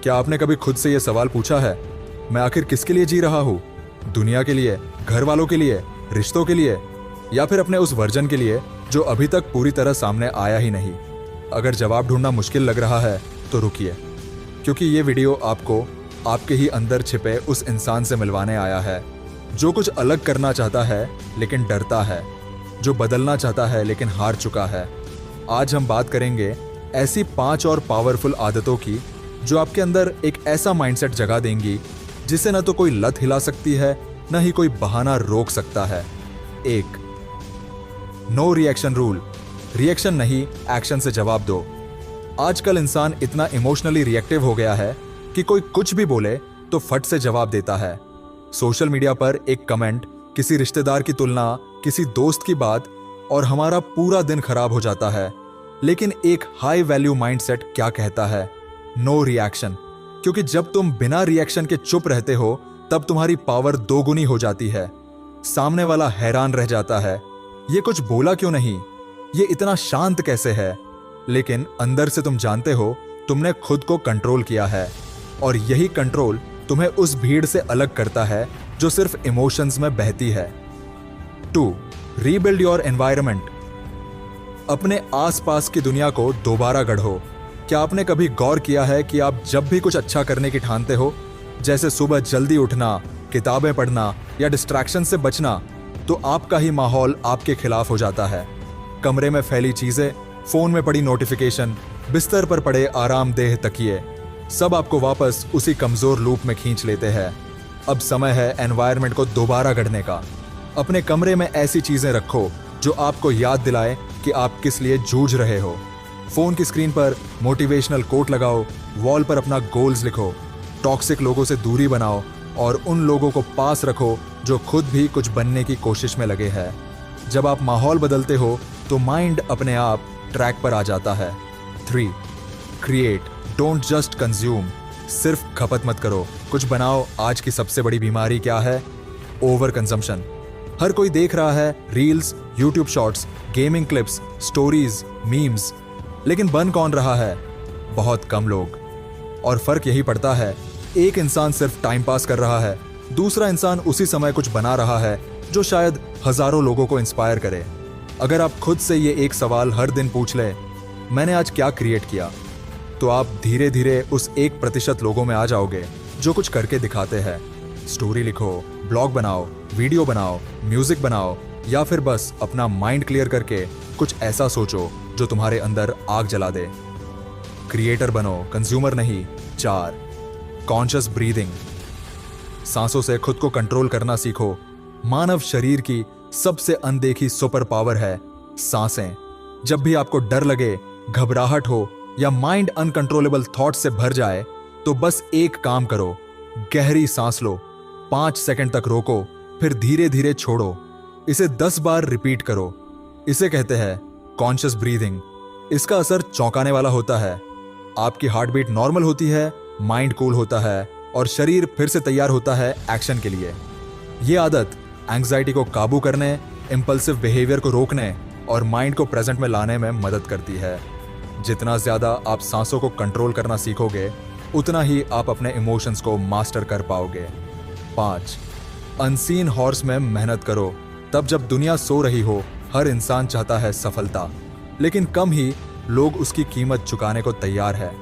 क्या आपने कभी खुद से यह सवाल पूछा है, मैं आखिर किसके लिए जी रहा हूँ? दुनिया के लिए, घर वालों के लिए, रिश्तों के लिए, या फिर अपने उस वर्जन के लिए जो अभी तक पूरी तरह सामने आया ही नहीं? अगर जवाब ढूंढना मुश्किल लग रहा है तो रुकिए, क्योंकि ये वीडियो आपको आपके ही अंदर छिपे उस इंसान से मिलवाने आया है जो कुछ अलग करना चाहता है लेकिन डरता है, जो बदलना चाहता है लेकिन हार चुका है। आज हम बात करेंगे ऐसी 5 और पावरफुल आदतों की जो आपके अंदर एक ऐसा माइंडसेट जगा देंगी जिसे न तो कोई लत हिला सकती है, न ही कोई बहाना रोक सकता है। 1, नो रिएक्शन रूल। रिएक्शन नहीं, एक्शन से जवाब दो। आजकल इंसान इतना इमोशनली रिएक्टिव हो गया है कि कोई कुछ भी बोले तो फट से जवाब देता है। सोशल मीडिया पर एक कमेंट, किसी रिश्तेदार की तुलना, किसी दोस्त की बात और हमारा पूरा दिन खराब हो जाता है। लेकिन एक हाई वैल्यू माइंडसेट क्या कहता है? No reaction. क्योंकि जब तुम बिना रिएक्शन के चुप रहते हो तब तुम्हारी पावर दोगुनी हो जाती है। सामने वाला हैरान रह जाता है, ये कुछ बोला क्यों नहीं, ये इतना शांत कैसे है? लेकिन अंदर से तुम जानते हो तुमने खुद को कंट्रोल किया है, और यही कंट्रोल तुम्हें उस भीड़ से अलग करता है जो सिर्फ इमोशंस में बहती है। 2, रीबिल्ड योर एनवायरनमेंट। अपने आसपास की दुनिया को दोबारा गढ़ो। क्या आपने कभी गौर किया है कि आप जब भी कुछ अच्छा करने की ठानते हो, जैसे सुबह जल्दी उठना, किताबें पढ़ना या डिस्ट्रैक्शन से बचना, तो आपका ही माहौल आपके खिलाफ हो जाता है। कमरे में फैली चीजें, फोन में पड़ी नोटिफिकेशन, बिस्तर पर पड़े आरामदेह तकिए, सब आपको वापस उसी कमजोर लूप में खींच लेते हैं। अब समय है एनवायरनमेंट को दोबारा गढ़ने का। अपने कमरे में ऐसी चीजें रखो जो आपको याद दिलाए कि आप किस लिए जूझ रहे हो। फोन की स्क्रीन पर मोटिवेशनल कोट लगाओ, वॉल पर अपना गोल्स लिखो, टॉक्सिक लोगों से दूरी बनाओ और उन लोगों को पास रखो जो खुद भी कुछ बनने की कोशिश में लगे हैं। जब आप माहौल बदलते हो तो माइंड अपने आप ट्रैक पर आ जाता है। 3, क्रिएट, डोंट जस्ट कंज्यूम। सिर्फ खपत मत करो, कुछ बनाओ। आज की सबसे बड़ी बीमारी क्या है? Over consumption. हर कोई देख रहा है reels, YouTube shorts, gaming clips, stories, memes, लेकिन बन कौन रहा है? बहुत कम लोग। और फर्क यही पड़ता है, एक इंसान सिर्फ टाइम पास कर रहा है, दूसरा इंसान उसी समय कुछ बना रहा है जो शायद हजारों लोगों को इंस्पायर करे। अगर आप खुद से ये एक सवाल हर दिन पूछ ले, मैंने आज क्या क्रिएट किया, तो आप धीरे धीरे उस 1% लोगों में आ जाओगे जो कुछ करके दिखाते हैं। स्टोरी लिखो, ब्लॉग बनाओ, वीडियो बनाओ, म्यूजिक बनाओ, या फिर बस अपना माइंड क्लियर करके कुछ ऐसा सोचो जो तुम्हारे अंदर आग जला दे। क्रिएटर बनो, कंज्यूमर नहीं। 4, कॉन्शियस ब्रीदिंग। सांसों से खुद को कंट्रोल करना सीखो। मानव शरीर की सबसे अनदेखी सुपर पावर है सांसें। जब भी आपको डर लगे, घबराहट हो या माइंड अनकंट्रोलेबल थॉट से भर जाए तो बस एक काम करो, गहरी सांस लो, 5 सेकंड तक रोको, फिर धीरे धीरे छोड़ो। इसे 10 बार रिपीट करो। इसे कहते हैं कॉन्शियस ब्रीदिंग। इसका असर चौंकाने वाला होता है। आपकी हार्ट बीट नॉर्मल होती है, माइंड कूल होता है और शरीर फिर से तैयार होता है एक्शन के लिए। यह आदत एंग्जाइटी को काबू करने, इंपल्सिव बिहेवियर को रोकने और माइंड को प्रेजेंट में लाने में मदद करती है। जितना ज्यादा आप सांसों को कंट्रोल करना सीखोगे, उतना ही आप अपने इमोशंस को मास्टर कर पाओगे। 5, अनसीन हॉर्स में मेहनत करो। तब जब दुनिया सो रही हो, हर इंसान चाहता है सफलता, लेकिन कम ही लोग उसकी कीमत चुकाने को तैयार है।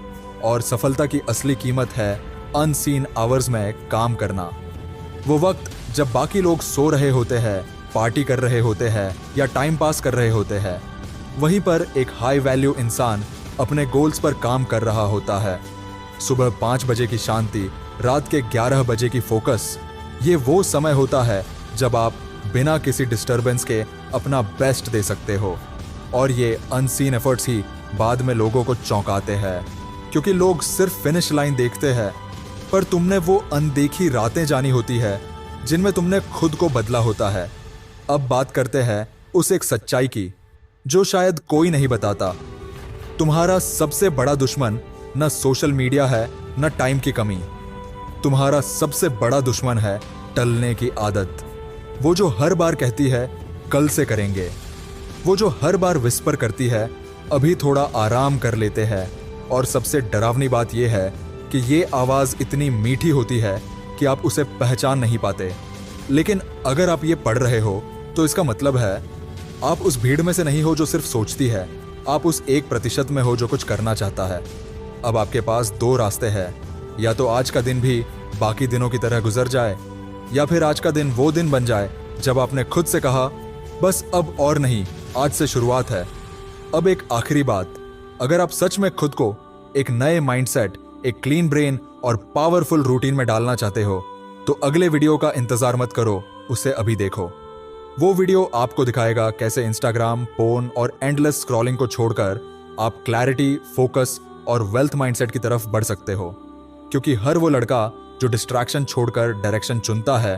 और सफलता की असली कीमत है अनसीन आवर्स में काम करना। वो वक्त जब बाकी लोग सो रहे होते हैं, पार्टी कर रहे होते हैं या टाइम पास कर रहे होते हैं, वहीं पर एक हाई वैल्यू इंसान अपने गोल्स पर काम कर रहा होता है। सुबह 5 बजे की शांति, रात के 11 बजे की फोकस, ये वो समय होता है जब आप बिना किसी डिस्टरबेंस के अपना बेस्ट दे सकते हो। और ये अनसीन एफर्ट्स ही बाद में लोगों को चौंकाते हैं, क्योंकि लोग सिर्फ फिनिश लाइन देखते हैं, पर तुमने वो अनदेखी रातें जानी होती है जिनमें तुमने खुद को बदला होता है। अब बात करते हैं उस एक सच्चाई की जो शायद कोई नहीं बताता। तुम्हारा सबसे बड़ा दुश्मन न सोशल मीडिया है, न टाइम की कमी। तुम्हारा सबसे बड़ा दुश्मन है टलने की आदत। वो जो हर बार कहती है कल से करेंगे, वो जो हर बार विस्पर करती है अभी थोड़ा आराम कर लेते हैं। और सबसे डरावनी बात यह है कि ये आवाज़ इतनी मीठी होती है कि आप उसे पहचान नहीं पाते। लेकिन अगर आप ये पढ़ रहे हो तो इसका मतलब है आप उस भीड़ में से नहीं हो जो सिर्फ सोचती है, आप उस 1% में हो जो कुछ करना चाहता है। अब आपके पास 2 रास्ते हैं, या तो आज का दिन भी बाकी दिनों की तरह गुजर जाए, या फिर आज का दिन वो दिन बन जाए जब आपने खुद से कहा बस अब और नहीं, आज से शुरुआत है। अब एक आखिरी बात, अगर आप सच में खुद को एक नए माइंडसेट, एक क्लीन ब्रेन और पावरफुल रूटीन में डालना चाहते हो तो अगले वीडियो का इंतजार मत करो, उसे अभी देखो। वो वीडियो आपको दिखाएगा कैसे इंस्टाग्राम, फोन और एंडलेस स्क्रॉलिंग को छोड़कर आप क्लैरिटी, फोकस और वेल्थ माइंडसेट की तरफ बढ़ सकते हो। क्योंकि हर वो लड़का जो डिस्ट्रैक्शन छोड़कर डायरेक्शन चुनता है